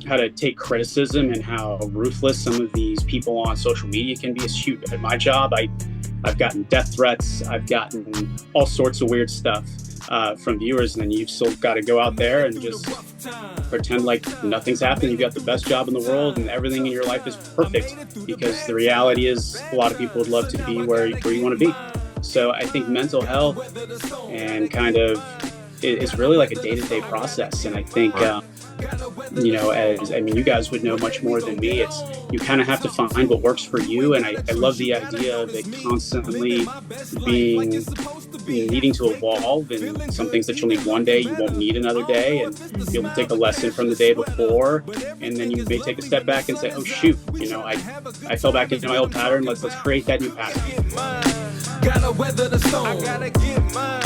how to take criticism and how ruthless some of these people on social media can be. Shoot, at my job, I've gotten death threats. I've gotten all sorts of weird stuff from viewers, and then you've still got to go out there and just pretend like nothing's happened. You've got the best job in the world and everything in your life is perfect, because the reality is a lot of people would love to be where you want to be. So I think mental health and kind of it's really like a day-to-day process. And I think, you guys would know much more than me. It's, you kind of have to find what works for you. And I love the idea of it constantly needing to evolve, and some things that you'll need one day, you won't need another day, and be able to take a lesson from the day before. And then you may take a step back and say, oh, shoot, I fell back into my old pattern. Let's create that new pattern. Gotta weather the storm. I gotta get mine.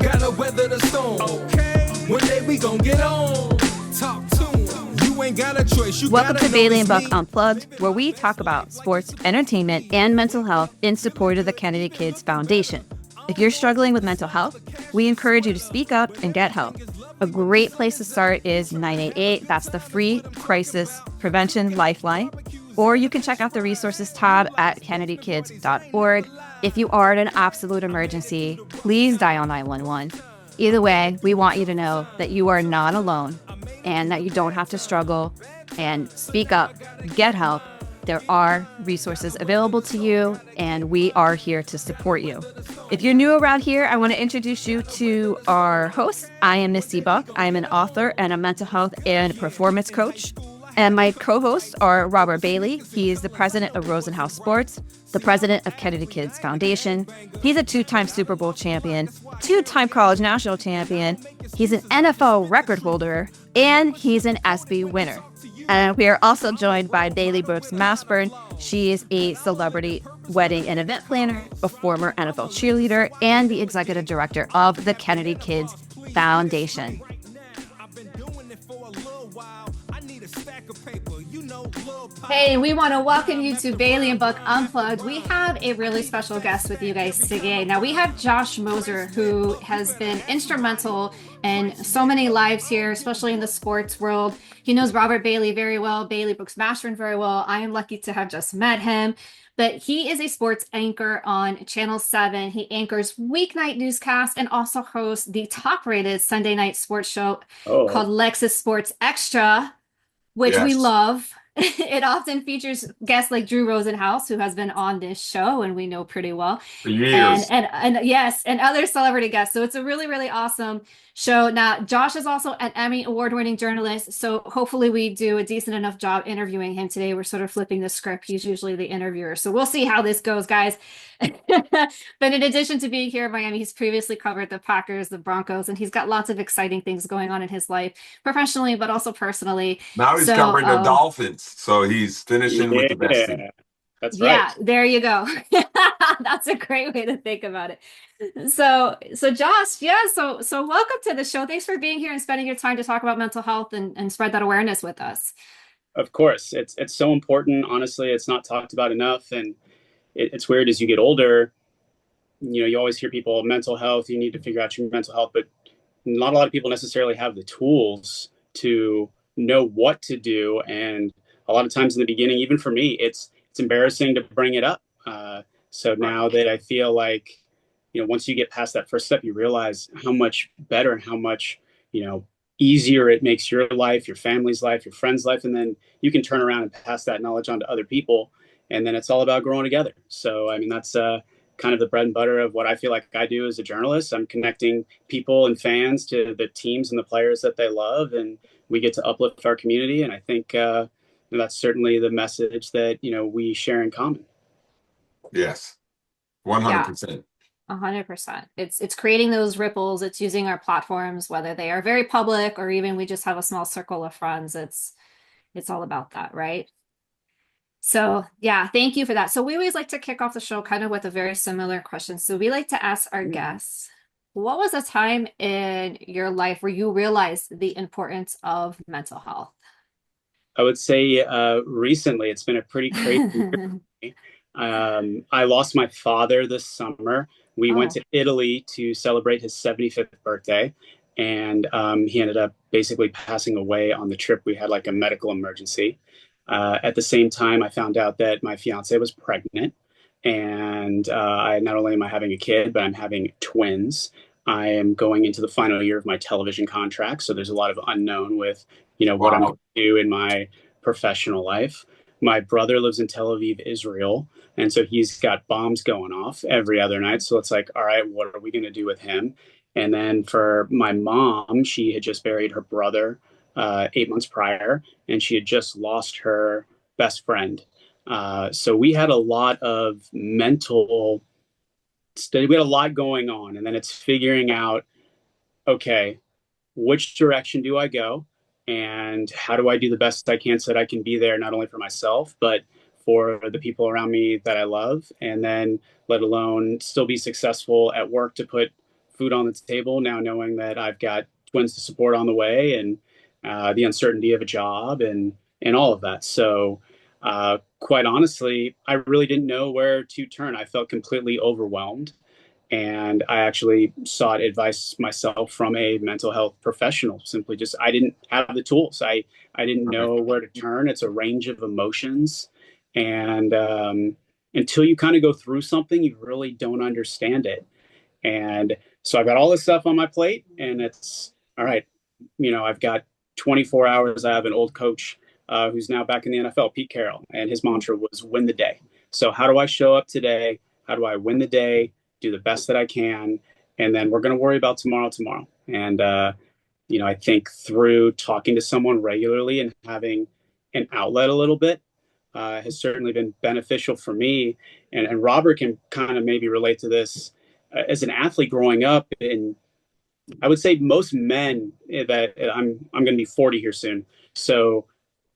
Gotta weather the storm. Okay. One day we gon' get on. Talk to 'em. You ain't got a choice. Welcome to Bailey and Buck Unplugged, where we talk about sports, entertainment, and mental health in support of the Kennedy Kids Foundation. If you're struggling with mental health, we encourage you to speak up and get help. A great place to start is 988. That's the free crisis prevention lifeline. Or you can check out the resources tab at kennedykids.org. If you are in an absolute emergency, please dial 911. Either way, we want you to know that you are not alone and that you don't have to struggle, and speak up, get help. There are resources available to you, and we are here to support you. If you're new around here, I want to introduce you to our host. I am Misty Buck. I am an author and a mental health and performance coach. And my co-hosts are Robert Bailey. He is the president of Rosenhaus Sports, the president of Kennedy Kids Foundation. He's a two-time Super Bowl champion, two-time college national champion. He's an NFL record holder, and he's an ESPY winner. And we are also joined by Bailey Brooks Masburn. She is a celebrity wedding and event planner, a former NFL cheerleader, and the executive director of the Kennedy Kids Foundation. Hey, we want to welcome you to Bailey and Buck Unplugged. We have a really special guest with you guys today. Now, we have Josh Moser, who has been instrumental in so many lives here, especially in the sports world. He knows Robert Bailey very well, Bailey Brooks Mastron very well. I am lucky to have just met him. But he is a sports anchor on Channel 7. He anchors weeknight newscasts and also hosts the top-rated Sunday night sports show called Lexus Sports Extra, which we love. It often features guests like Drew Rosenhaus, who has been on this show and we know pretty well for years. And yes, and other celebrity guests. So it's a really, really awesome show. Now, Josh is also an Emmy award-winning journalist, so hopefully we do a decent enough job interviewing him today. We're sort of flipping the script. He's usually the interviewer, so we'll see how this goes, guys. But in addition to being here in Miami, he's previously covered the Packers, the Broncos, and he's got lots of exciting things going on in his life, professionally, but also personally. Now he's covering the Dolphins, so he's finishing with the best team. That's right. Yeah, there you go. That's a great way to think about it. So Josh, so welcome to the show. Thanks for being here and spending your time to talk about mental health and spread that awareness with us. Of course, it's so important. Honestly, it's not talked about enough, and it's weird as you get older. You always hear people, mental health, you need to figure out your mental health, but not a lot of people necessarily have the tools to know what to do. And a lot of times in the beginning, even for me, it's embarrassing to bring it up. So now that I feel like, once you get past that first step, you realize how much better and how much, easier it makes your life, your family's life, your friend's life. And then you can turn around and pass that knowledge on to other people. And then it's all about growing together. So, that's kind of the bread and butter of what I feel like I do as a journalist. I'm connecting people and fans to the teams and the players that they love, and we get to uplift our community. And I think that's certainly the message that, we share in common. Yes, 100%. 100%. It's creating those ripples. It's using our platforms, whether they are very public or even we just have a small circle of friends. It's all about that, right? So yeah, thank you for that. So we always like to kick off the show kind of with a very similar question. So we like to ask our guests, what was a time in your life where you realized the importance of mental health? I would say recently, it's been a pretty crazy year. I lost my father this summer. We went to Italy to celebrate his 75th birthday. and he ended up basically passing away on the trip. We had like a medical emergency. At the same time, I found out that my fiance was pregnant, and I not only am I having a kid, but I'm having twins. I am going into the final year of my television contract, so there's a lot of unknown with what I'm going Wow. to do in my professional life. My brother lives in Tel Aviv, Israel, and so he's got bombs going off every other night. So it's like, all right, what are we going to do with him? And then for my mom, she had just buried her brother 8 months prior, and she had just lost her best friend. So we had a lot of mental study. We had a lot going on, and then it's figuring out, okay, which direction do I go, and how do I do the best I can so that I can be there not only for myself but for the people around me that I love, and then let alone still be successful at work to put food on the table. Now knowing that I've got twins to support on the way, and the uncertainty of a job, and all of that. So quite honestly, I really didn't know where to turn. I felt completely overwhelmed, and I actually sought advice myself from a mental health professional. Simply just I didn't have the tools. I didn't Right. know where to turn. It's a range of emotions, and until you kind of go through something, you really don't understand it. And so I've got all this stuff on my plate, and it's all right. I've got 24 hours. I have an old coach who's now back in the NFL, Pete Carroll, and his mantra was win the day. So how do I show up today? How do I win the day? Do the best that I can, and then we're going to worry about tomorrow. And I think through talking to someone regularly and having an outlet a little bit has certainly been beneficial for me. And Robert can kind of maybe relate to this as an athlete growing up. And I would say most men that I'm going to be 40 here soon. So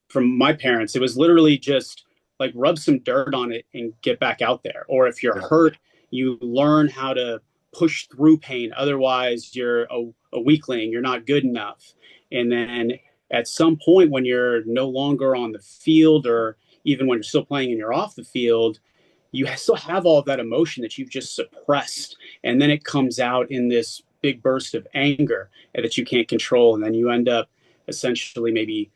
from my parents, it was literally just like rub some dirt on it and get back out there. Or if you're Yeah. hurt, you learn how to push through pain. Otherwise, you're a weakling. You're not good enough. And then at some point, when you're no longer on the field, or even when you're still playing and you're off the field, you still have all of that emotion that you've just suppressed. And then it comes out in this big burst of anger that you can't control. And then you end up essentially maybe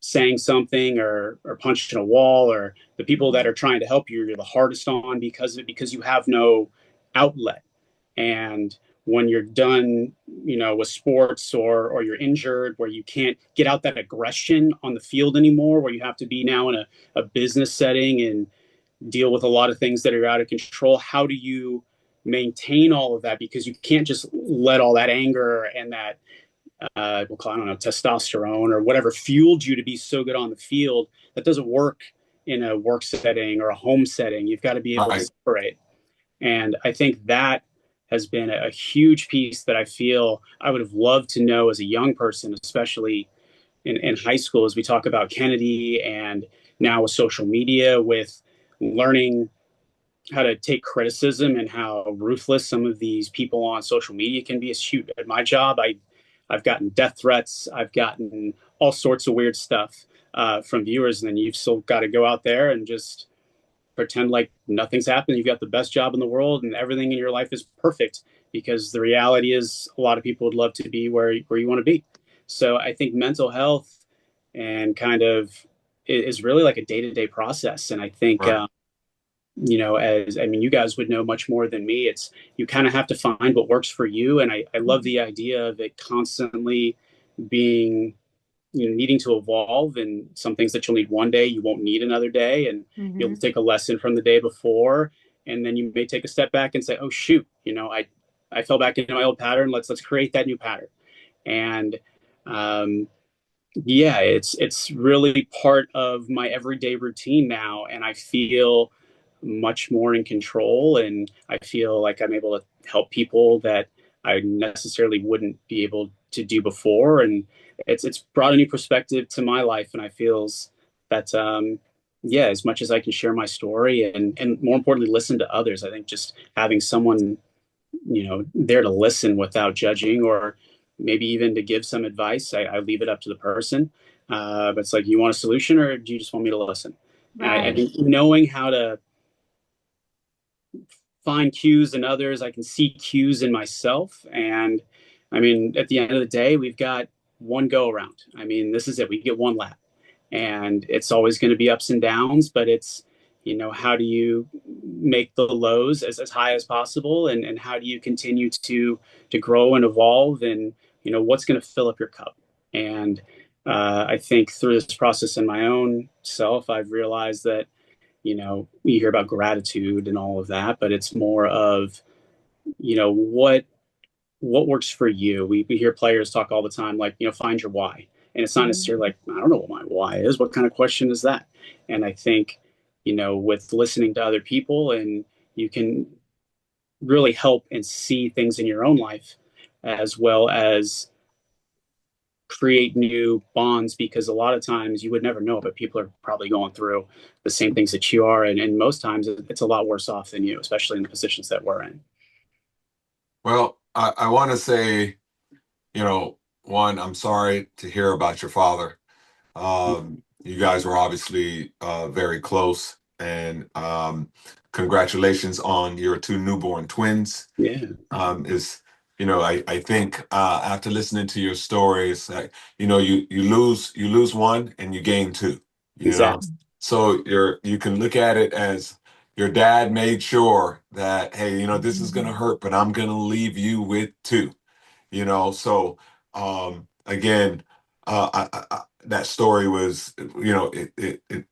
saying something, or punching a wall, or the people that are trying to help you, you're the hardest on because you have no outlet. And when you're done, with sports, or you're injured, where you can't get out that aggression on the field anymore, where you have to be now in a business setting and deal with a lot of things that are out of control, how do you maintain all of that? Because you can't just let all that anger and that we'll call, I don't know, testosterone or whatever fueled you to be so good on the field. That doesn't work in a work setting or a home setting. You've got to be able to Right. separate. And I think that has been a huge piece that I feel I would have loved to know as a young person, especially in high school, as we talk about Kennedy, and now with social media, with learning how to take criticism and how ruthless some of these people on social media can be. Shoot, at my job, I've gotten death threats. I've gotten all sorts of weird stuff from viewers, and then you've still got to go out there and just pretend like nothing's happened. You've got the best job in the world, and everything in your life is perfect, because the reality is a lot of people would love to be where you want to be. So I think mental health and kind of is really like a day-to-day process. And I think Right. as I mean, you guys would know much more than me. It's you kind of have to find what works for you. And I love the idea of it constantly being, needing to evolve. And some things that you'll need one day, you won't need another day. And you'll take a lesson from the day before. And then you may take a step back and say, oh, shoot, I fell back into my old pattern. Let's create that new pattern. And yeah, it's really part of my everyday routine now, and I feel much more in control, and I feel like I'm able to help people that I necessarily wouldn't be able to do before. And it's brought a new perspective to my life, and I feels that yeah, as much as I can share my story, and more importantly listen to others, I think just having someone there to listen without judging, or maybe even to give some advice. I leave it up to the person. But it's like, you want a solution, or do you just want me to listen? And I Right. think knowing how to find cues in others, I can see cues in myself. And I mean, at the end of the day, we've got one go around. I mean, this is it. We get one lap, and it's always going to be ups and downs, but it's, how do you make the lows as high as possible, and how do you continue to grow and evolve, and what's going to fill up your cup. And I think through this process in my own self, I've realized that, you hear about gratitude and all of that, but it's more of, what works for you. We hear players talk all the time, like, find your why. And it's not necessarily like, I don't know what my why is. What kind of question is that? And I think, with listening to other people, and you can really help and see things in your own life, as well as create new bonds, because a lot of times you would never know, but people are probably going through the same things that you are. And most times it's a lot worse off than you, especially in the positions that we're in. Well, I want to say, one, I'm sorry to hear about your father. You guys were obviously very close, and congratulations on your two newborn twins. Yeah. Is I think after listening to your stories, you lose one and you gain two. You know, Exactly. so you can look at it as your dad made sure that, hey, this is gonna hurt, but I'm gonna leave you with two. So again, that story was,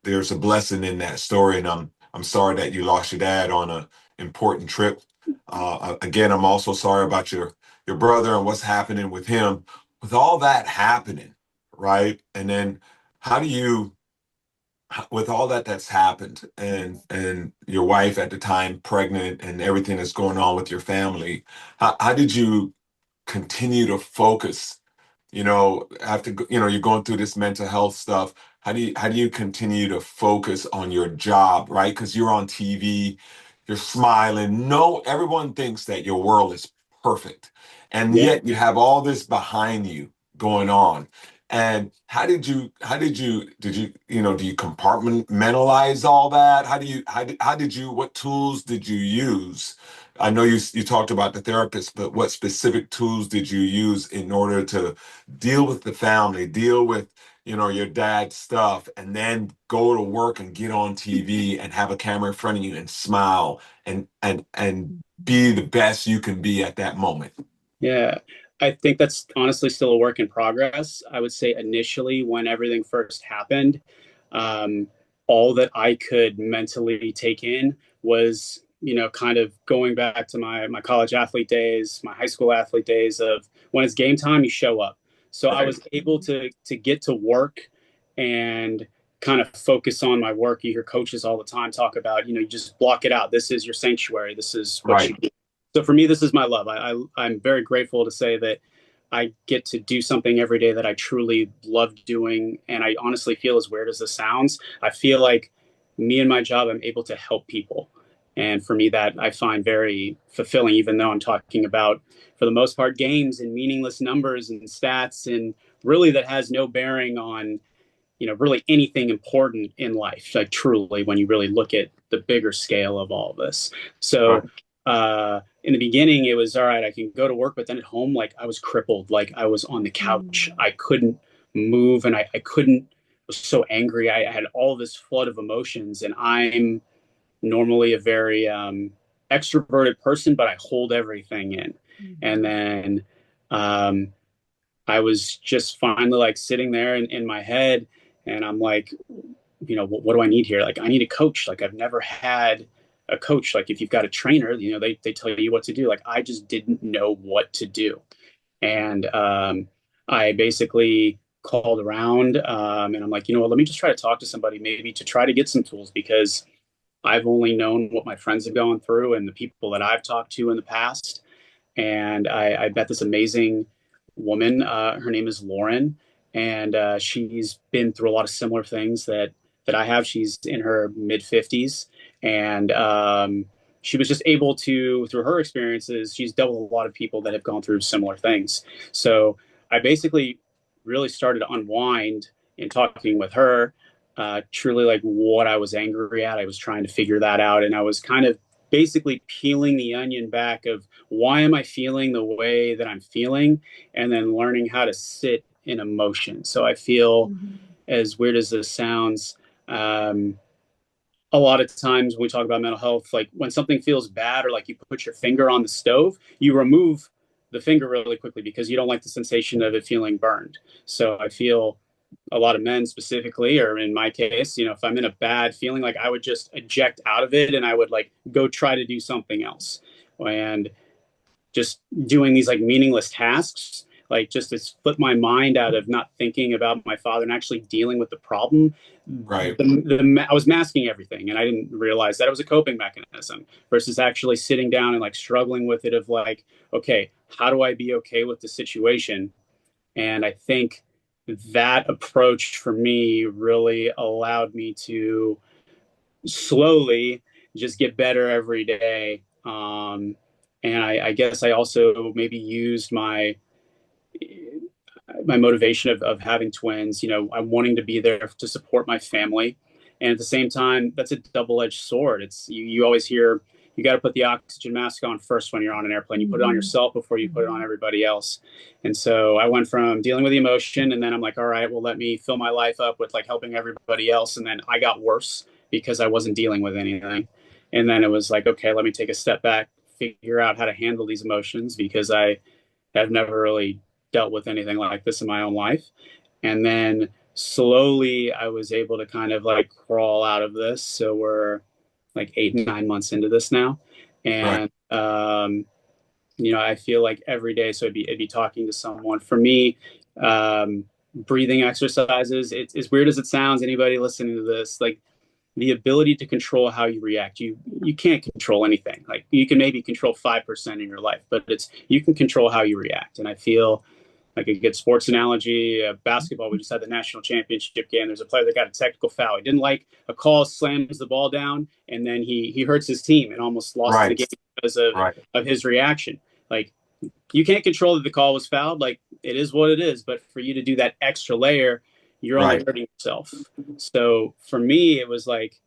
there's a blessing in that story, and I'm sorry that you lost your dad on a important trip. Again, I'm also sorry about your brother and what's happening with him. With all that happening, right? And then how do you, with all that's happened, and your wife at the time pregnant, and everything that's going on with your family, how did you continue to focus, after, you're going through this mental health stuff? How do you continue to focus on your job, right? Because you're on TV, you're smiling. No, everyone thinks that your world is perfect, and Yeah. yet you have all this behind you going on. And do you compartmentalize all that? What tools did you use? I know you talked about the therapist, but what specific tools did you use in order to deal with the family, deal with, your dad's stuff, and then go to work and get on TV and have a camera in front of you and smile and be the best you can be at that moment? Yeah. I think that's honestly still a work in progress. I would say initially, when everything first happened, um, all that I could mentally take in was, kind of going back to my college athlete days, my high school athlete days, of when it's game time, you show up. So I Right. was able to get to work and kind of focus on my work. You hear coaches all the time talk about, you just block it out. This is your sanctuary. This is what you Right. do. So for me, this is my love. I'm very grateful to say that I get to do something every day that I truly love doing. And I honestly feel, as weird as this sounds, I feel like me and my job, I'm able to help people. And for me, that I find very fulfilling, even though I'm talking about, for the most part, games and meaningless numbers and stats, and really that has no bearing on, really anything important in life, like truly, when you really look at the bigger scale of all of this. Right. So, in the beginning, it was all right, I can go to work, but then at home, like, I was crippled, like I was on the couch, I couldn't move, and I couldn't, I was so angry. I had all this flood of emotions, and I'm normally a very extroverted person, but I hold everything in. And then um, I was just finally like sitting there in my head, and I'm like, what do I need here? Like, I need a coach. Like, I've never had a coach. Like, if you've got a trainer, they tell you what to do. Like, I just didn't know what to do. And I basically called around, and I'm like, let me just try to talk to somebody, maybe to try to get some tools, because I've only known what my friends have gone through and the people that I've talked to in the past. And I met this amazing woman. Her name is Lauren, and she's been through a lot of similar things that I have. She's in her mid 50s, and she was just able to, through her experiences, she's dealt with a lot of people that have gone through similar things. So I basically really started to unwind in talking with her. Truly, like, what I was angry at, I was trying to figure that out, and I was kind of basically peeling the onion back of why am I feeling the way that I'm feeling, and then learning how to sit in emotion. So I feel, as weird as this sounds, um, a lot of times when we talk about mental health, like when something feels bad or like you put your finger on the stove, you remove the finger really quickly because you don't like the sensation of it feeling burned. So I feel a lot of men specifically, or in my case, if I'm in a bad feeling, like I would just eject out of it and I would like go try to do something else. And just doing these like meaningless tasks, like just to flip my mind out of not thinking about my father and actually dealing with the problem. Right. I was masking everything and I didn't realize that it was a coping mechanism versus actually sitting down and like struggling with it of like, okay, how do I be okay with the situation? And I think that approach for me really allowed me to slowly just get better every day. And I guess I also maybe used my motivation of having twins. I'm wanting to be there to support my family, and at the same time, that's a double-edged sword. It's you always hear you got to put the oxygen mask on first when you're on an airplane. You put it on yourself before you put it on everybody else. And so I went from dealing with the emotion, and then I'm like, all right, well, let me fill my life up with like helping everybody else. And then I got worse because I wasn't dealing with anything. And then it was like, okay, let me take a step back, figure out how to handle these emotions because I have never really dealt with anything like this in my own life. And then slowly I was able to kind of like crawl out of this. So we're like 8, 9 months into this now. Right. And, I feel like every day, so it'd be talking to someone. For me, breathing exercises, it's as weird as it sounds, anybody listening to this, like the ability to control how you react. You can't control anything. Like you can maybe control 5% in your life, but you can control how you react. And I feel like a good sports analogy, basketball, we just had the national championship game. There's a player that got a technical foul. He didn't like a call, slams the ball down, and then he hurts his team and almost lost the Right. game because of, Right. of his reaction. Like you can't control that the call was fouled. Like it is what it is. But for you to do that extra layer, you're only Right. hurting yourself. So for me, it was like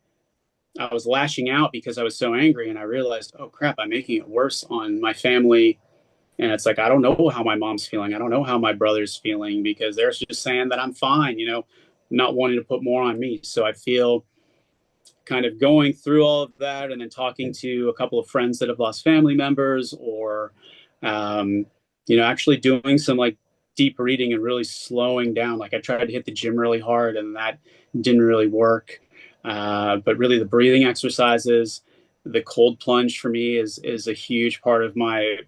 I was lashing out because I was so angry, and I realized, oh crap, I'm making it worse on my family. And it's like I don't know how my mom's feeling. I don't know how my brother's feeling because they're just saying that I'm fine, not wanting to put more on me. So I feel kind of going through all of that and then talking to a couple of friends that have lost family members or actually doing some like deep reading and really slowing down. Like I tried to hit the gym really hard and that didn't really work. But really the breathing exercises, the cold plunge for me is a huge part of my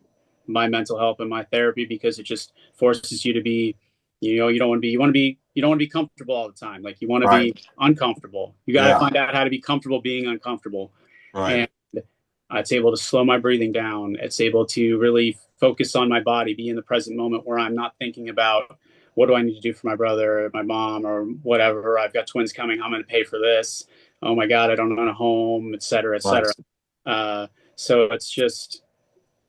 mental health and my therapy because it just forces you to be, you don't want to be, you don't want to be comfortable all the time. Like you want to Right. be uncomfortable. You got to Yeah. find out how to be comfortable being uncomfortable. Right. And it's able to slow my breathing down. It's able to really focus on my body, be in the present moment where I'm not thinking about what do I need to do for my brother or my mom or whatever. I've got twins coming. I'm going to pay for this. Oh my God, I don't own a home, et cetera, et Right. cetera. So it's just,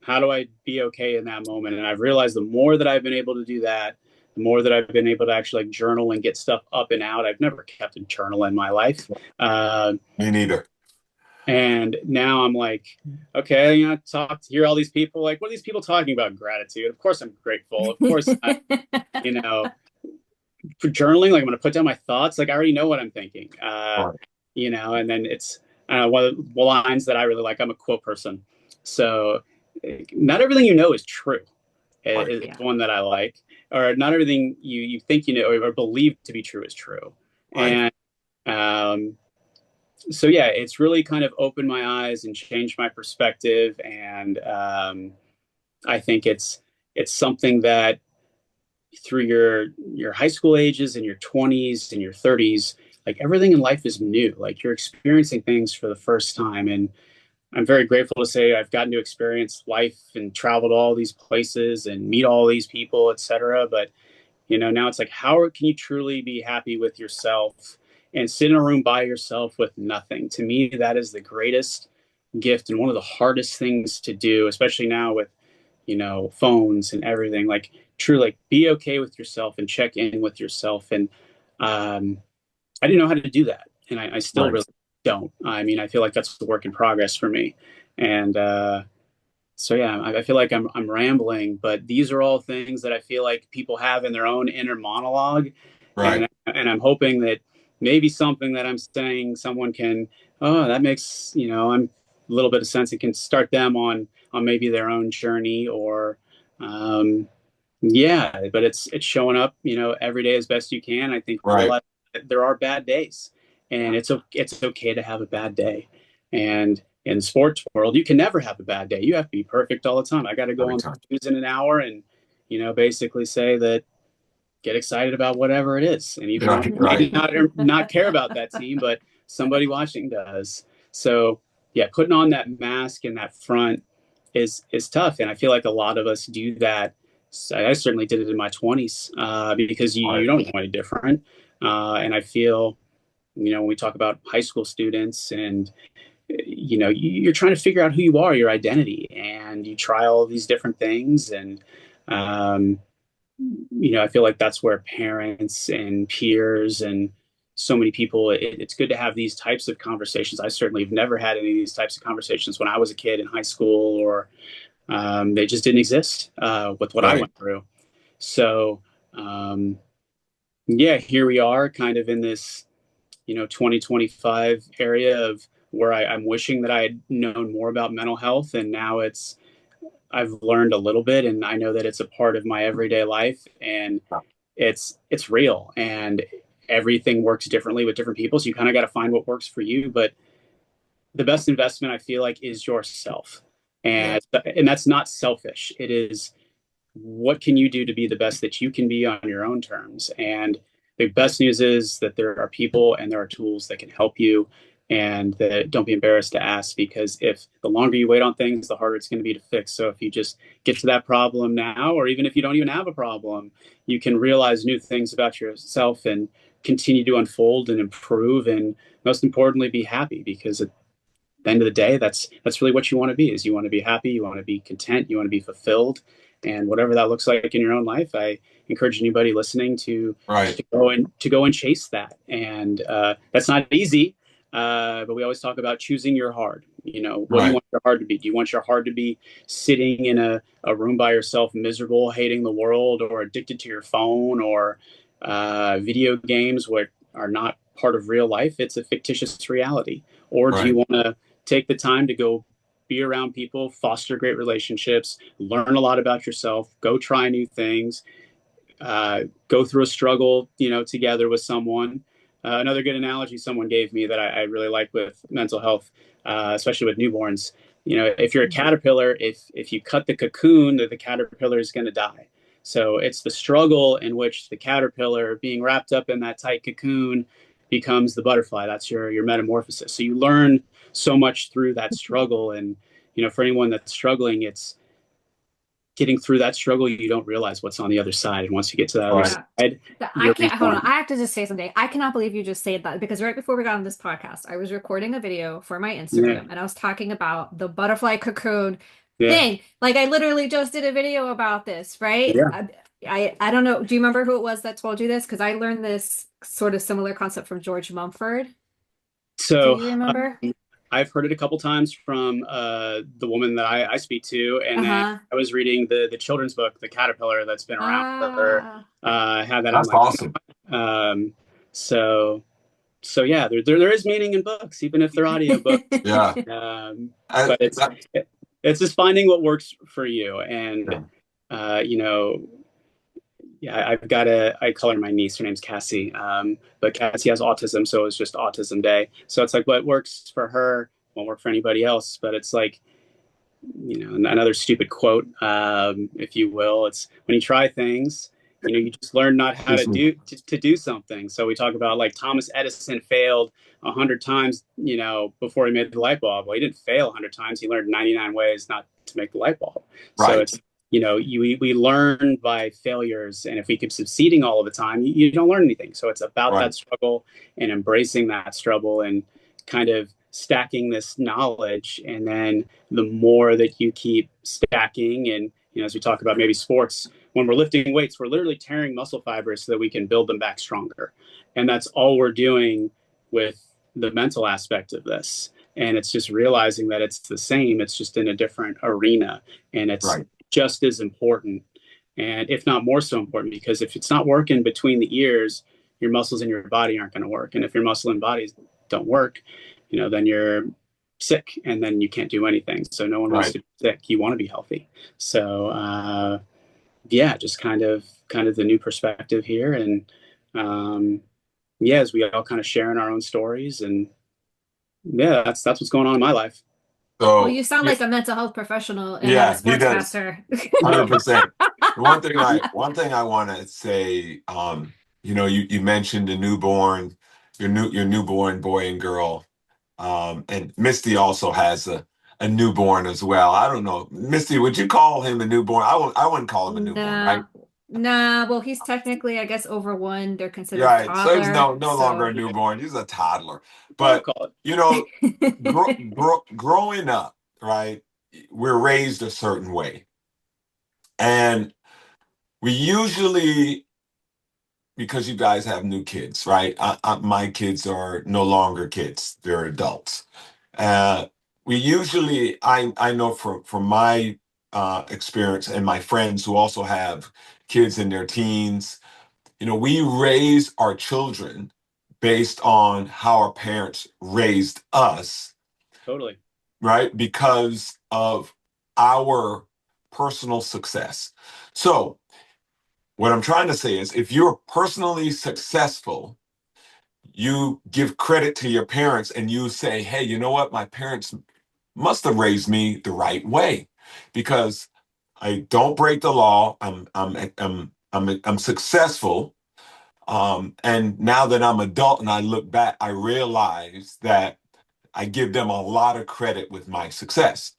how do I be okay in that moment? And I've realized the more that I've been able to do that, the more that I've been able to actually like journal and get stuff up and out. I've never kept a journal in my life. Me neither. And now I'm like, okay, hear all these people like, what are these people talking about? Gratitude. Of course I'm grateful. Of course, you know, for journaling, like I'm going to put down my thoughts. Like I already know what I'm thinking, Right. and then it's one of the lines that I really like. I'm a quote person. So not everything you know is true. Right. Is one that I like, or not everything you think you know or believe to be true is true. Right. And so yeah, it's really kind of opened my eyes and changed my perspective. And I think it's something that through your high school ages and your 20s and your 30s, like everything in life is new. Like you're experiencing things for the first time, and I'm very grateful to say I've gotten to experience life and travel to all these places and meet all these people, etc. But now it's like, how can you truly be happy with yourself and sit in a room by yourself with nothing? To me, that is the greatest gift and one of the hardest things to do, especially now with phones and everything. Like, truly, like, be okay with yourself and check in with yourself. And I didn't know how to do that, and I still Right. really don't. I mean, I feel like that's the work in progress for me. And so yeah, I feel like I'm rambling, but these are all things that I feel like people have in their own inner monologue, Right. and I'm hoping that maybe something that I'm saying someone can, oh, that makes, I'm a little bit of sense. It can start them on maybe their own journey, or um, yeah, but it's showing up, every day as best you can. I think Right. realize that there are bad days, and it's okay to have a bad day. And in the sports world, you can never have a bad day. You have to be perfect all the time. I got to go Every on time. the news in an hour and, basically say that get excited about whatever it is, and even Yeah. though maybe Right. not care about that team, but somebody watching does. So yeah, putting on that mask and that front is tough, and I feel like a lot of us do that. I certainly did it in my 20s, because you Right. don't know any different. And I feel, when we talk about high school students, and you're trying to figure out who you are, your identity, and you try all of these different things, and um, I feel like that's where parents and peers and so many people, it's good to have these types of conversations. I certainly have never had any of these types of conversations when I was a kid in high school, or they just didn't exist with what I Right. went through. So, um, yeah, here we are kind of in this, 2025 area of where I'm wishing that I had known more about mental health. And now I've learned a little bit, and I know that it's a part of my everyday life, and it's real, and everything works differently with different people. So you kind of got to find what works for you. But the best investment, I feel like, is yourself. Yeah. And that's not selfish. It is, what can you do to be the best that you can be on your own terms? And the best news is that there are people and there are tools that can help you, and that don't be embarrassed to ask, because if the longer you wait on things, the harder it's going to be to fix. So if you just get to that problem now, or even if you don't even have a problem, you can realize new things about yourself and continue to unfold and improve, and most importantly, be happy, because at the end of the day, that's really what you want to be. Is you want to be happy, you want to be content, you want to be fulfilled, and whatever that looks like in your own life, I encourage anybody listening to Right. go and chase that. And that's not easy, but we always talk about choosing your hard. What do you Right. want your heart to be? Do you want your heart to be sitting in a room by yourself, miserable, hating the world, or addicted to your phone, or video games, which are not part of real life? It's a fictitious reality. Or do you Right. want to take the time to go be around people, foster great relationships, learn a lot about yourself, go try new things, go through a struggle, together with someone. Another good analogy someone gave me that I really like with mental health, especially with newborns. If you're a caterpillar, if you cut the cocoon, the caterpillar is going to die. So it's the struggle in which the caterpillar, being wrapped up in that tight cocoon, becomes the butterfly. That's your metamorphosis. So you learn so much through that struggle. And for anyone that's struggling, it's getting through that struggle. You don't realize what's on the other side, and once you get to that other Right. Yeah. side, I you're can't hold on. reborn. I have to just say something. I cannot believe you just said that, because right before we got on this podcast, I was recording a video for my Yeah, Instagram and I was talking about the butterfly cocoon yeah, thing. Like I literally just did a video about this, right? yeah. I don't know. Do you remember who it was that told you this? Because I learned this sort of similar concept from George Mumford. Do So you remember? I've heard it a couple times from the woman that I speak to, and then Uh-huh. I was reading the children's book, The Caterpillar, that's been around for her. Ah. Had that on That's my awesome. um, so so yeah, there is meaning in books, even if they're audio books. Yeah. I, But that, it's just finding what works for you, and yeah. uh, you know, yeah, I call her my niece. Her name's Cassie. But Cassie has autism, so it's just autism day. So it's like what works for her won't work for anybody else. But it's like, another stupid quote, if you will. It's when you try things, you just learn not how to Listen, do something. So we talk about like Thomas Edison failed 100 times, before he made the light bulb. Well, he didn't fail 100 times. He learned 99 ways not to make the light bulb. So right. it's, we learn by failures, and if we keep succeeding all of the time, you don't learn anything. So it's about Right. that struggle and embracing that struggle, and kind of stacking this knowledge. And then the more that you keep stacking, and as we talk about maybe sports, when we're lifting weights, we're literally tearing muscle fibers so that we can build them back stronger. And that's all we're doing with the mental aspect of this. And it's just realizing that it's the same, it's just in a different arena, and it's Right. just as important, and if not more so important, because if it's not working between the ears, your muscles in your body aren't going to work. And if your muscle and bodies don't work, then you're sick, and then you can't do anything. So no one wants Right. to be sick. You want to be healthy. So yeah, just kind of the new perspective here. And yeah, as we all kind of sharing our own stories, and yeah, that's what's going on in my life. Well, So you sound yeah, like a mental health professional and not a yeah, he does. sportscaster. 100%. One thing I want to say, you mentioned the newborn, your newborn boy and girl, and Misty also has a newborn as well. I don't know, Misty, would you call him a newborn? I wouldn't call him a newborn, right? No, nah. Well, he's technically, I guess, over one. They're considered Right. So he's toddler. no longer So a newborn. He's a toddler. What I But call it. you know, growing up, right? We're raised a certain way, and we usually, because you guys have new kids, right? My kids are no longer kids; they're adults. Uh, we usually, I know from my experience and my friends who also have kids in their teens, we raise our children based on how our parents raised us, Totally. right? Because of our personal success. So what I'm trying to say is if you're personally successful, you give credit to your parents and you say, hey, you know what? My parents must have raised me the right way because I don't break the law. I'm successful. And now that I'm adult and I look back, I realize that I give them a lot of credit with my success.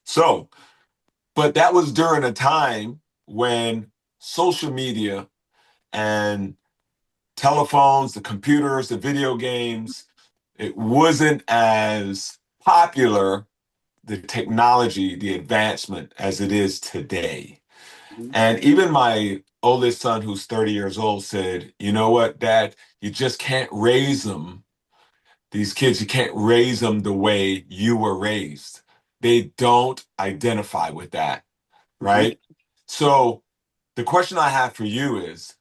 So, but that was during a time when social media and telephones, the computers, the video games, it wasn't as popular, the technology, the advancement as it is today. Mhm. And even my oldest son, who's 30 years old, said, you know what, Dad, you just can't raise them. These kids, you can't raise them the way you were raised. They don't identify with that, Mhm. right? So the question I have for you is,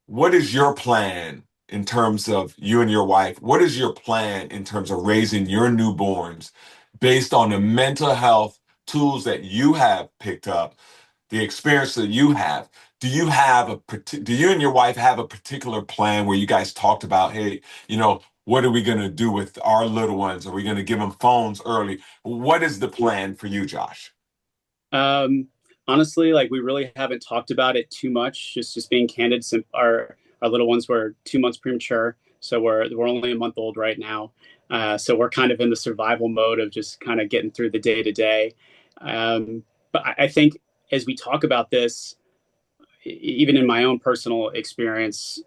what is your plan in terms of you and your wife? What is your plan in terms of raising your newborns based on the mental health tools that you have picked up, the experience that you have? Do you and your wife have a particular plan where you guys talked about, hey, what are we going to do with our little ones? Are we going to give them phones early? What is the plan for you, Josh? Um, Honestly, like we really haven't talked about it too much. Just being candid, our little ones were 2 months premature, so we're only a month old right now. So we're kind of in the survival mode of just kind of getting through the day to day. But I think as we talk about this, even in my own personal experience,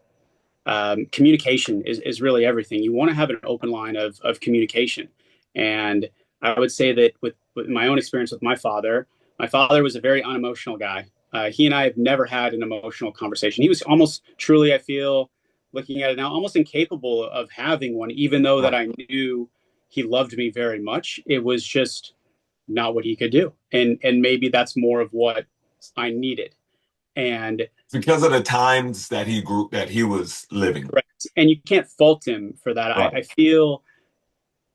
communication is really everything. You want to have an open line of communication. And I would say that with my own experience with my father was a very unemotional guy. He and I have never had an emotional conversation. He was almost truly, I feel, looking at it now, almost incapable of having one, even though that Right. I knew he loved me very much. It was just not what he could do. And maybe that's more of what I needed. And Because of the times that he was living. correct. And you can't fault him for that. Right. I feel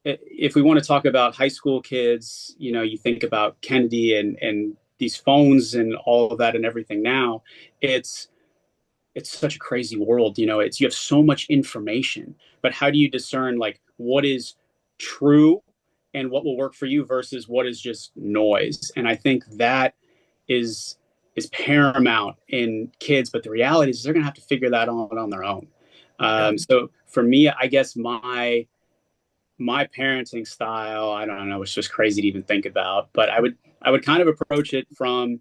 if we want to talk about high school kids, you think about Kennedy and these phones and all of that and everything now, it's such a crazy world. It's you have so much information, but how do you discern like what is true and what will work for you versus what is just noise? And I think that is is paramount in kids, but the reality is they're going to have to figure that on their own. Yeah. So for me, I guess my parenting style, I don't know, it's just crazy to even think about. But I would kind of approach it from,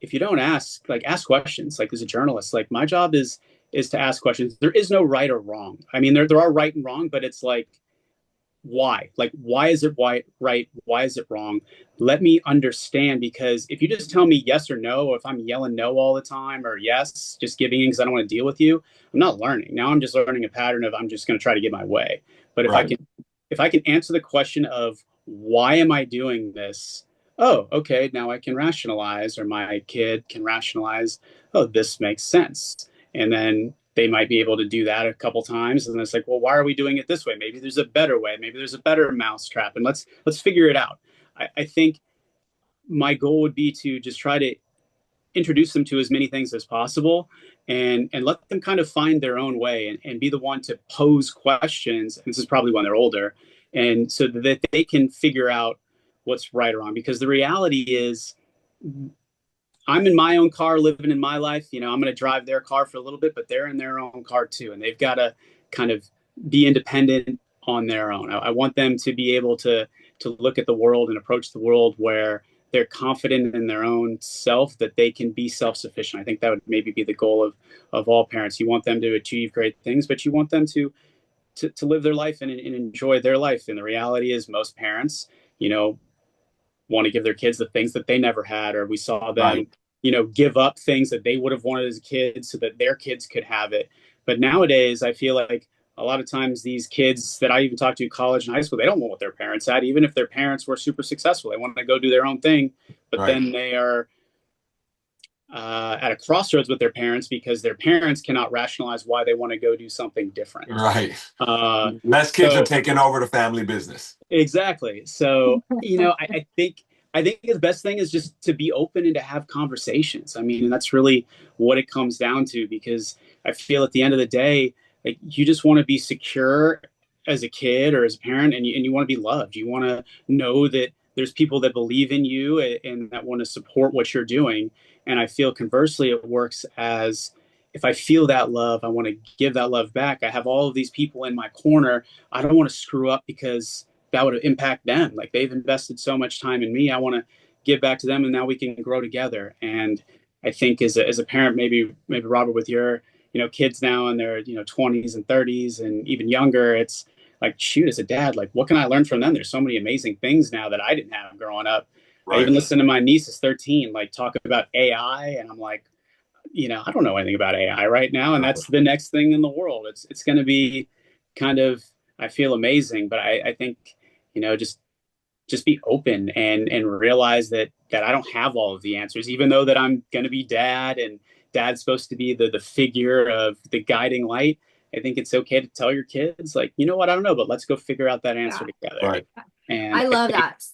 if you don't ask, like ask questions. Like as a journalist, like my job is to ask questions. There is no right or wrong. I mean, there are right and wrong, but it's like why? Like why is it right? Why is it wrong? Let me understand, because if you just tell me yes or no, or if I'm yelling no all the time or yes, just giving in because I don't want to deal with you, I'm not learning. Now I'm just learning a pattern of I'm just going to try to get my way. But if I Right. can if I can answer the question of why am I doing this? Oh, okay, now I can rationalize, or my kid can rationalize, oh, this makes sense. And then they might be able to do that a couple times. And it's like, well, why are we doing it this way? Maybe there's a better way. Maybe there's a better mousetrap. And let's figure it out. I think my goal would be to just try to introduce them to as many things as possible, and let them kind of find their own way, and be the one to pose questions. And this is probably when they're older, and so that they can figure out what's right or wrong. Because the reality is, I'm in my own car living in my life. I'm going to drive their car for a little bit, but they're in their own car too, and they've got to kind of be independent on their own. I want them to be able to look at the world and approach the world where they're confident in their own self, that they can be self-sufficient. I think that would maybe be the goal of all parents. You want them to achieve great things, but you want them to live their life and enjoy their life. And the reality is, most parents, want to give their kids the things that they never had, or we saw them, Right. give up things that they would have wanted as kids so that their kids could have it. But nowadays, I feel like a lot of times these kids that I even talk to, college and high school, they don't want what their parents had, even if their parents were super successful. They want to go do their own thing, but Right. then they are at a crossroads with their parents because their parents cannot rationalize why they want to go do something different. Right. Uh, Less kids so are taking over the family business. exactly. So, I think the best thing is just to be open and to have conversations. I mean, and that's really what it comes down to, because I feel at the end of the day, like, you just want to be secure as a kid or as a parent, and you want to be loved. You want to know that there's people that believe in you and that want to support what you're doing. And I feel conversely, it works as, if I feel that love, I want to give that love back. I have all of these people in my corner. I don't want to screw up because that would impact them. Like, they've invested so much time in me. I want to give back to them, and now we can grow together. And I think as a parent, maybe Robert, with your kids now in their 20s and 30s and even younger, it's like, shoot, as a dad, like, what can I learn from them? There's so many amazing things now that I didn't have growing up. I Right. even listened to my niece is 13, like, talk about AI, and I'm like, I don't know anything about AI right now, and that's the next thing in the world. It's going to be kind of, I feel, amazing, but I think just be open and realize that I don't have all of the answers, even though that I'm going to be dad, and dad's supposed to be the figure of the guiding light. I think it's okay to tell your kids, like, you know what, I don't know, but let's go figure out that answer together. Right. And I I love think, that.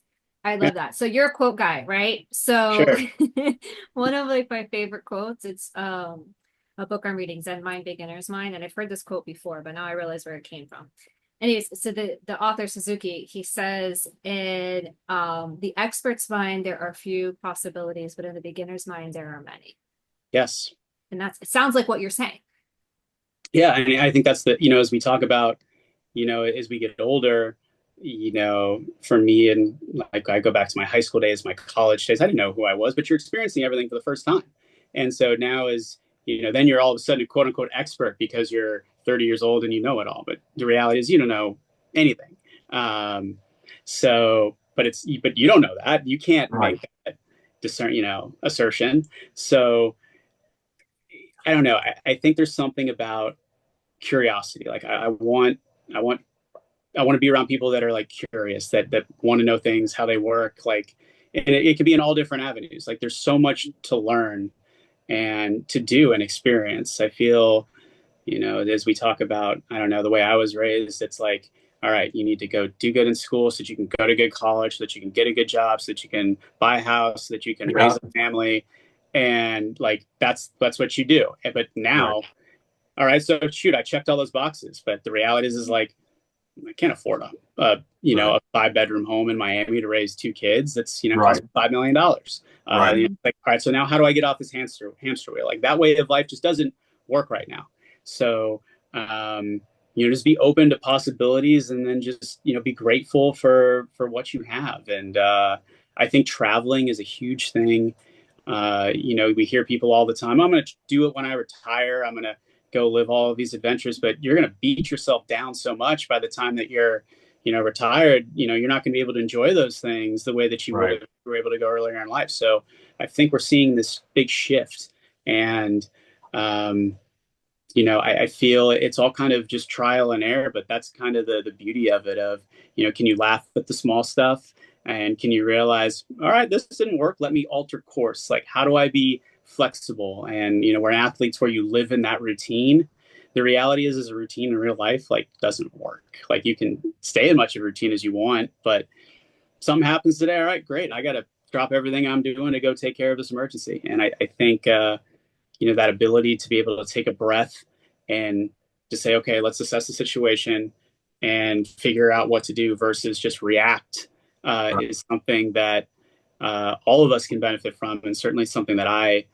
I yeah, love that. So you're a quote guy, right? So sure. one of like my favorite quotes, it's a book I'm reading, Zen Mind, Beginner's Mind, and I've heard this quote before, but now I realize where it came from. Anyways, so the author Suzuki, he says, in the expert's mind there are few possibilities, but in the beginner's mind there are many. Yes. And it sounds like what you're saying. Yeah, I mean, I think that's as we talk about, as we get older, for me, and like, I go back to my high school days, my college days, I didn't know who I was, but you're experiencing everything for the first time. And so now then you're all of a sudden a quote unquote expert because you're 30 years old and you know it all. But the reality is you don't know anything. But you don't know that. You can't Right. make that assertion. So I don't know. I think there's something about curiosity. Like, I want to be around people that are like curious, that want to know things, how they work. Like, and it could be in all different avenues. Like, there's so much to learn and to do and experience. I feel, as we talk about, I don't know, the way I was raised, it's like, all right, you need to go do good in school so that you can go to good college, so that you can get a good job, so that you can buy a house, so that you can raise a family. And like, that's what you do. But now, Right. all right, so shoot, I checked all those boxes, but the reality is like, I can't afford a Right. a 5-bedroom home in Miami to raise 2 kids. That's Right. cost $5 million. Right. Like, all right, so now how do I get off this hamster wheel? Like, that way of life just doesn't work right now. So just be open to possibilities, and then just be grateful for what you have. And I think traveling is a huge thing. We hear people all the time, I'm going to do it when I retire. I'm going to go live all of these adventures, but you're going to beat yourself down so much by the time that you're, retired. You're not going to be able to enjoy those things the way that you would Right. if you were able to go earlier in life. So I think we're seeing this big shift, and I feel it's all kind of just trial and error, but that's kind of the beauty of it. Of, can you laugh at the small stuff, and can you realize, all right, this didn't work, let me alter course. Like, how do I be flexible? And we're athletes where you live in that routine. The reality is a routine in real life like doesn't work. Like, you can stay in much of a routine as you want, but something happens today. All right, great, I got to drop everything I'm doing to go take care of this emergency. And I think that ability to be able to take a breath and to say, okay, let's assess the situation and figure out what to do versus just react, is something that all of us can benefit from, and certainly something that I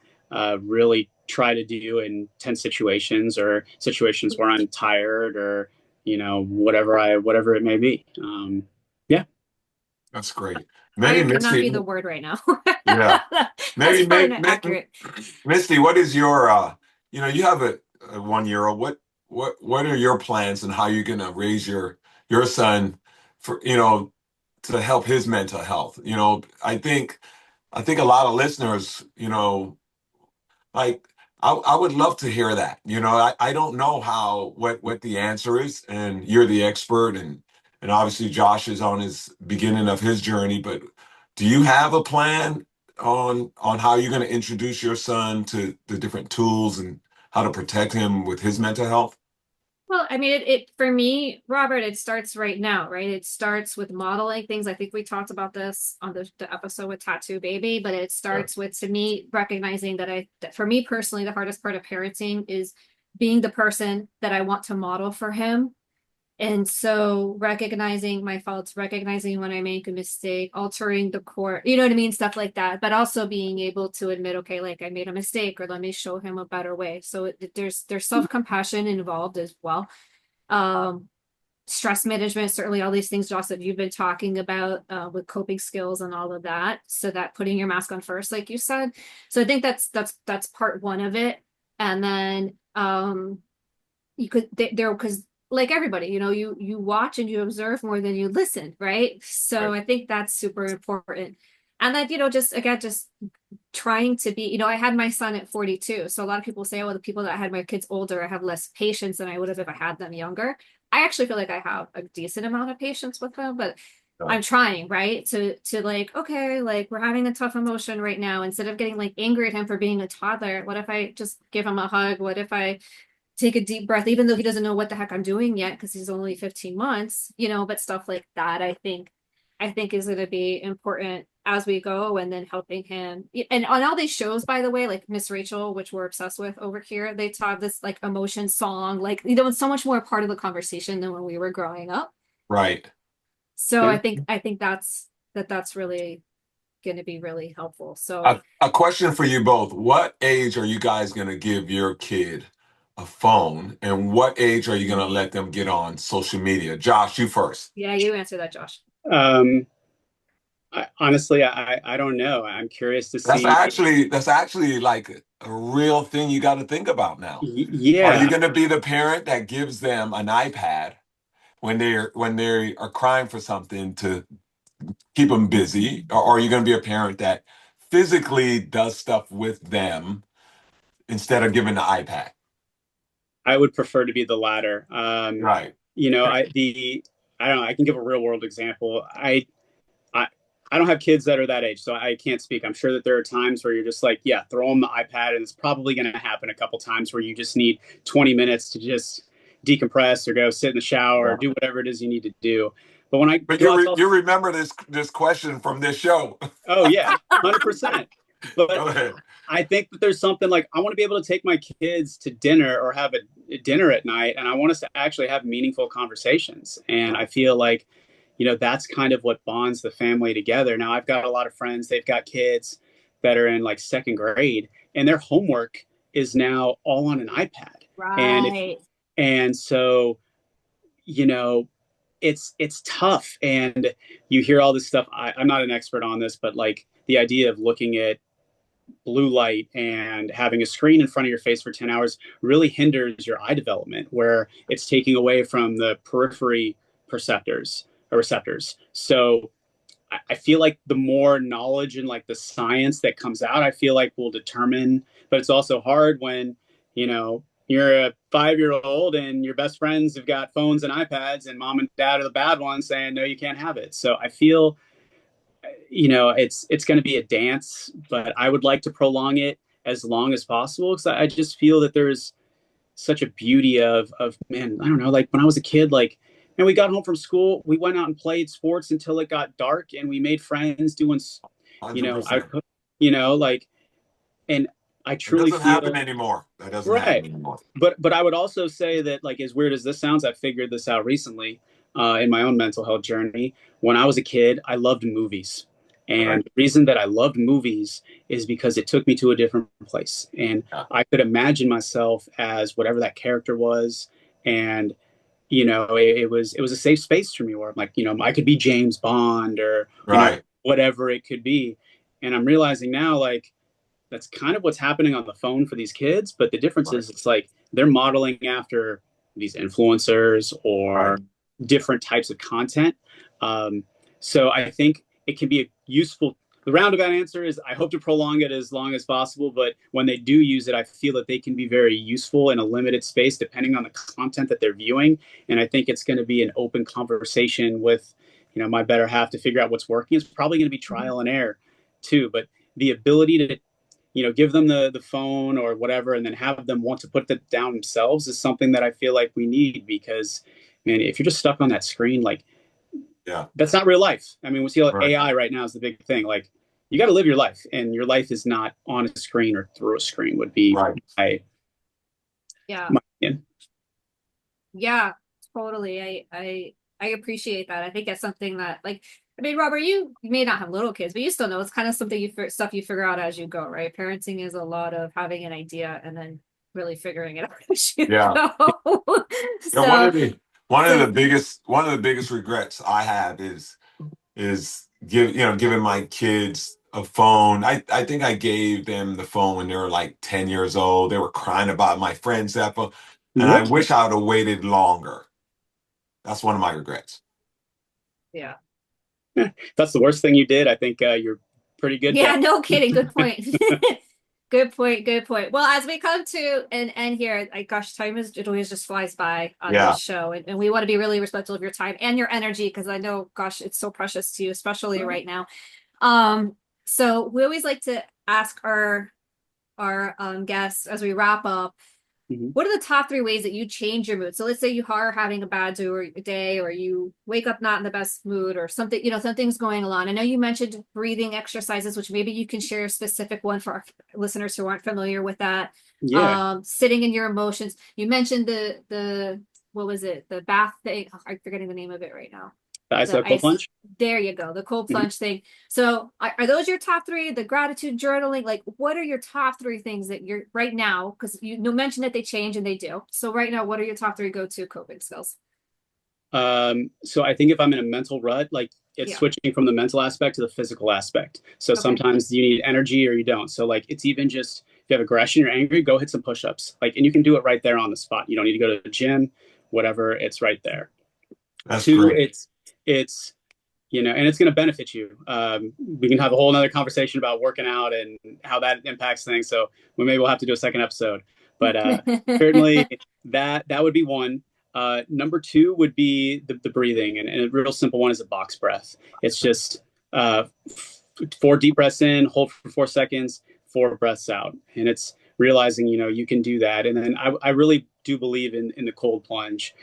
really try to do in tense situations or situations where I'm tired or whatever it may be. Yeah. That's great. Maybe Tired could not Misty. be the word right now. Yeah. That's Maybe probably not accurate. Misty, what is your you have a 1 year old. What are your plans and how you're gonna raise your son for to help his mental health? I think a lot of listeners, like I would love to hear that. I don't know what the answer is, and you're the expert, and obviously Josh is on his beginning of his journey, but do you have a plan on how you're going to introduce your son to the different tools and how to protect him with his mental health? Well, I mean, it for me, Robert, it starts right now, right? It starts with modeling things. I think we talked about this on the episode with Tattoo Baby, but it Yeah. starts with, to me, recognizing that for me personally, the hardest part of parenting is being the person that I want to model for him. And so recognizing my faults, recognizing when I make a mistake, altering the core, you know what I mean? Stuff like that. But also being able to admit, okay, like I made a mistake, or let me show him a better way. So there's self-compassion involved as well. Um, Stress management, certainly all these things, Josh, that you've been talking about with coping skills and all of that. So that putting your mask on first, like you said. So I think that's part one of it. And then you could there because like everybody, you watch and you observe more than you listen, right? So Right. I think that's super important. And that, just again, just trying to be, I had my son at 42. So a lot of people say, oh, the people that had my kids older, I have less patience than I would have if I had them younger. I actually feel like I have a decent amount of patience with them, but I'm trying, right? To like, okay, like we're having a tough emotion right now. Instead of getting like angry at him for being a toddler, what if I just give him a hug? What if I take a deep breath, even though he doesn't know what the heck I'm doing yet because he's only 15 months, but stuff like that, I think is going to be important as we go, and then helping him. And on all these shows, by the way, like Miss Rachel, which we're obsessed with over here, they talk this like emotion song, like, it's so much more a part of the conversation than when we were growing up. Right. So Yeah. I think that's really going to be really helpful. So A question for you both. What age are you guys going to give your kid a phone, and what age are you going to let them get on social media? Josh, you first. yeah, you answer that, Josh. um honestly, I don't know. I'm curious to That's see. actually like a real thing you got to think about now. Are you Yeah, going to be the parent that gives them an iPad when they are crying for something to keep them busy, or are you going to be a parent that physically does stuff with them instead of giving the iPad? I would prefer to be the latter. Right. I don't know. I can give a real world example. I I don't have kids that are that age, so I can't speak. I'm sure that there are times where you're just like, yeah, throw them the iPad, and it's probably going to happen a couple times where you just need 20 minutes to just decompress or go sit in the shower or Yeah. do whatever it is you need to do. But when I But go out to, you remember this question from this show? oh yeah, 100%. But Go ahead. I think that there's something like I want to be able to take my kids to dinner or have a dinner at night, and I want us to actually have meaningful conversations. And I feel like, that's kind of what bonds the family together. Now, I've got a lot of friends, they've got kids that are in like second grade, and their homework is now all on an iPad. And if, Right. and so, you know, it's tough. And you hear all this stuff. I'm not an expert on this, but like the idea of looking at blue light and having a screen in front of your face for 10 hours really hinders your eye development, where it's taking away from the periphery perceptors or receptors. So I feel like the more knowledge and like the science that comes out, I feel like will determine, but it's also hard when, you know, you're a 5-year old and your best friends have got phones and iPads, and mom and dad are the bad ones saying, no, you can't have it. So I feel, it's going to be a dance, but I would like to prolong it as long as possible, because I just feel that there's such a beauty of man, I don't know, like when I was a kid, like, and we got home from school, we went out and played sports until it got dark, and we made friends doing, you know, I, 100%. like, and I It truly doesn't happen feel anymore. That doesn't happen right. anymore. But I would also say that, like, as weird as this sounds, I figured this out recently in my own mental health journey. When I was a kid, I loved movies. Right. And the reason that I loved movies is because it took me to a different place. And Yeah. I could imagine myself as whatever that character was. And, it was a safe space for me where I'm like, I could be James Bond or, Right. whatever it could be. And I'm realizing now, like, that's kind of what's happening on the phone for these kids. But the difference Right. is it's like they're modeling after these influencers Right. or different types of content. So I think it can be a useful. The roundabout answer is I hope to prolong it as long as possible. But when they do use it, I feel that they can be very useful in a limited space, depending on the content that they're viewing. And I think it's going to be an open conversation with, my better half to figure out what's working. It's probably going to be trial and error too. But the ability to give them the phone or whatever, and then have them want to put that down themselves is something that I feel like we need, because, man, if you're just stuck on that screen, like, Yeah. that's not real life. I mean, we see Right. AI right now is the big thing. Like, you got to live your life, and your life is not on a screen or through a screen would be Right. Yeah. my opinion. Yeah, totally. I appreciate that. I think it's something that, like, I mean, Robert, you may not have little kids, but you still know it's kind of something stuff you figure out as you go, right? Parenting is a lot of having an idea and then really figuring it out as you Yeah. go. You know, So, one of the biggest regrets I have is giving my kids a phone. I think I gave them the phone when they were like 10 years old. They were crying about my friend's that phone, and I What? wish I would have waited longer. That's one of my regrets. yeah. That's the worst thing you did. I think you're pretty good. Yeah, dad. no kidding. Good point. Good point. Good point. Well, as we come to an end here, like, gosh, it always just flies by on Yeah. this show, and we want to be really respectful of your time and your energy, because I know, gosh, it's so precious to you, especially right now. So we always like to ask our guests as we wrap up, Mhm. what are the top 3 ways that you change your mood? So let's say you are having a bad day, or you wake up not in the best mood, or something, something's going on. I know you mentioned breathing exercises, which maybe you can share a specific one for our listeners who aren't familiar with that. Yeah. Sitting in your emotions. You mentioned the what was it? The bath thing. Oh, I'm forgetting the name of it right now. The ice The cold plunge. There you go. The cold Mhm. plunge thing. So are those your top 3? The gratitude journaling, like, what are your top 3 things that you're right now? Because you mentioned that they change, and they do. So right now, what are your top 3 go-to coping skills? So I think if I'm in a mental rut, like, it's Yeah. switching from the mental aspect to the physical aspect. So Okay. sometimes you need energy or you don't. So, like, it's even just if you have aggression, you're angry, go hit some push-ups. Like, and you can do it right there on the spot. You don't need to go to the gym, whatever. It's right there. That's 2, great. it's and it's going to benefit you. We can have a whole nother conversation about working out and how that impacts things. So maybe we'll have to do a second episode. But certainly that would be one. Number 2 would be the breathing, and a real simple one is a box breath. It's just 4 deep breaths in, hold for 4 seconds, 4 breaths out, and it's realizing you can do that. And then I really do believe in the cold plunge.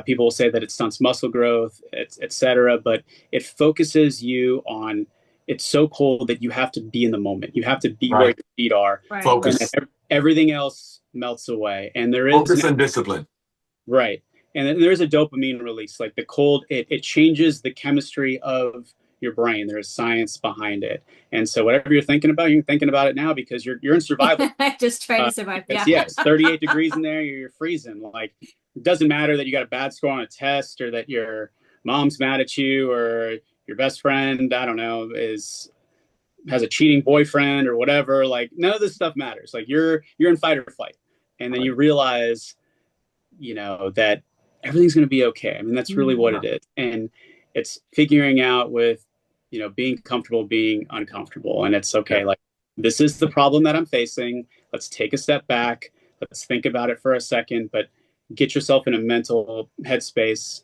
People will say that it stunts muscle growth, etc., but it focuses you on. It's so cold that you have to be in the moment. You have to be where Right. your feet are, Right. and Focus. then everything else melts away. And there is Focus and discipline. right. And then there's a dopamine release. Like, the cold, it changes the chemistry of your brain. There's science behind it. And so whatever you're thinking about, you're thinking about it now, because you're in survival. Just trying to survive. Yeah. It's 38 degrees in there. You're freezing. Like, it doesn't matter that you got a bad score on a test, or that your mom's mad at you, or your best friend, I don't know, has a cheating boyfriend or whatever. Like, none of this stuff matters. Like, you're in fight or flight. And then you realize, that everything's going to be okay. I mean, that's really what it is. And it's figuring out with, being comfortable, being uncomfortable. And it's okay. Yeah. Like, this is the problem that I'm facing. Let's take a step back. Let's think about it for a second, but get yourself in a mental headspace,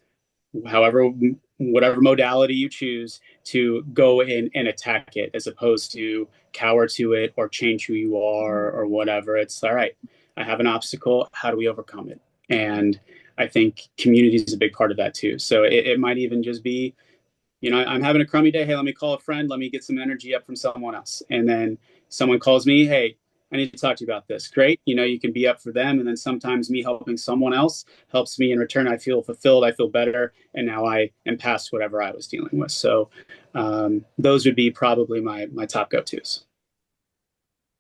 however, whatever modality you choose, to go in and attack it, as opposed to cower to it or change who you are or whatever. It's all right. I have an obstacle. How do we overcome it? And I think community is a big part of that too. So it might even just be, I'm having a crummy day. Hey, let me call a friend. Let me get some energy up from someone else. And then someone calls me, hey, I need to talk to you about this. Great. You can be up for them. And then sometimes me helping someone else helps me in return. I feel fulfilled. I feel better. And now I am past whatever I was dealing with. So those would be probably my top go-tos.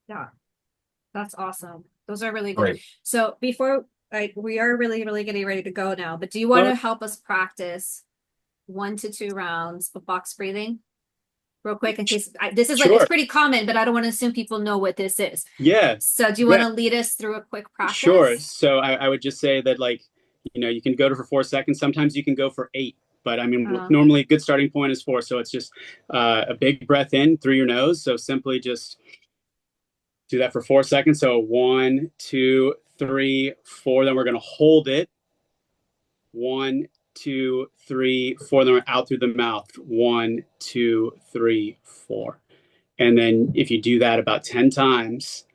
Yeah, that's awesome. Those are really good. Great. So before we are really, really getting ready to go now, but do you want to help us practice 1 to 2 rounds of box breathing real quick, in case this is it's pretty common, but I don't want to assume people know what this is. Yeah. So do you want to lead us through a quick practice? Sure. So I would just say that, you can go for 4 seconds. Sometimes you can go for 8, but I mean, normally a good starting point is 4. So it's just a big breath in through your nose. So simply just do that for 4 seconds. So 1, 2, 3, 4. Then we're going to hold it. 1, 2, 3, 4. Then we're out through the mouth. 1, 2, 3, 4. And then if you do that about 10 times,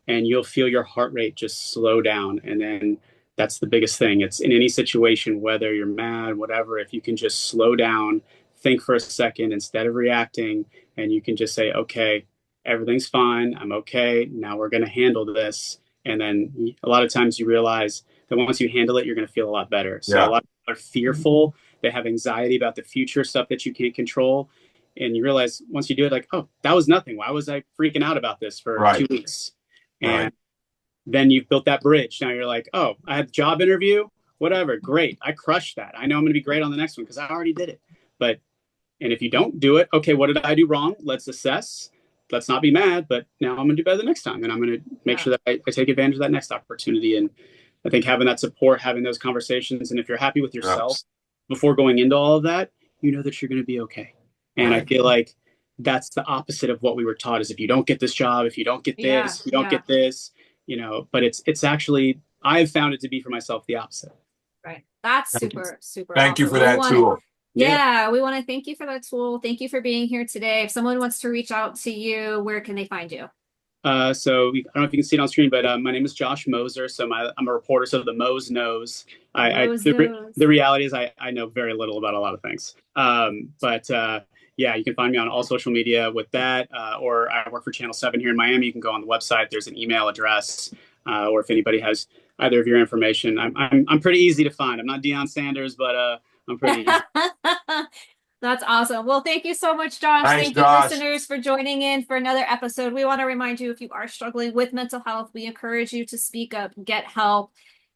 and you'll feel your heart rate just slow down. And then that's the biggest thing. It's in any situation, whether you're mad, whatever, if you can just slow down, think for a second instead of reacting, and you can just say, okay, everything's fine. I'm okay. Now we're going to handle this. And then a lot of times you realize that once you handle it, you're going to feel a lot better. So a lot of people are fearful. They have anxiety about the future, stuff that you can't control. And you realize once you do it, oh, that was nothing. Why was I freaking out about this for 2 weeks? And then you've built that bridge. Now you're like, oh, I had a job interview, whatever. Great. I crushed that. I know I'm going to be great on the next one because I already did it. And if you don't do it, okay, what did I do wrong? Let's assess. Let's not be mad, but now I'm going to do better the next time. And I'm going to make sure that I take advantage of that next opportunity. And I think having that support, having those conversations, and if you're happy with yourself before going into all of that, you know that you're going to be okay. And I feel like that's the opposite of what we were taught, is if you don't get this job, if you don't get this, if you don't get this, but it's actually, I've found it to be for myself the opposite. Right. That's super, super. Thank you for that tool. Yeah, we want to thank you for that tool. Thank you for being here today. If someone wants to reach out to you, where can they find you? So I don't know if you can see it on screen, but my name is Josh Moser. So I'm a reporter. So the Mose knows. The reality is I know very little about a lot of things. Yeah, you can find me on all social media with that, or I work for Channel 7 here in Miami. You can go on the website. There's an email address, or if anybody has either of your information, I'm pretty easy to find. I'm not Deion Sanders, but I'm pretty easy. That's awesome. Well, thank you so much, Josh. Thank you, listeners, for joining in for another episode. We want to remind you, if you are struggling with mental health, we encourage you to speak up, get help.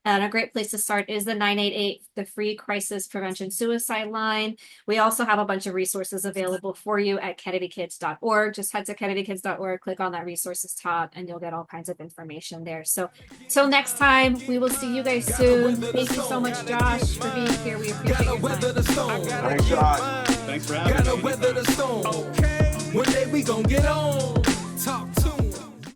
And a great place to start is the 988, the free crisis prevention suicide line. We also have a bunch of resources available for you at kennedykids.org. Just head to kennedykids.org, click on that resources tab, and you'll get all kinds of information there. So till next time, we will see you guys soon. Thank you so much, Josh, for being here. We appreciate your time. Thanks, Josh. Thanks for having me. One day we gonna get on.